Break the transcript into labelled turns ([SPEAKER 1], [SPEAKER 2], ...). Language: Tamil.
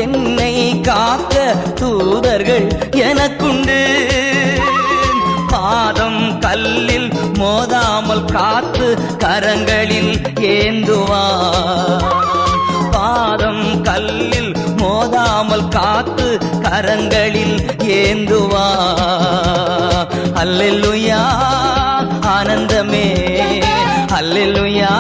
[SPEAKER 1] என்னை காக்க தூதர்கள் எனக்குண்டு. பாதம் கல்லில் மோதாமல் காத்து கரங்களில் ஏந்துவார். பாதம் கல்லில் மோதாமல் காத்து கரங்களில் ஏந்துவார். அல்லேலூயா ஆனந்தமே, அல்லேலூயா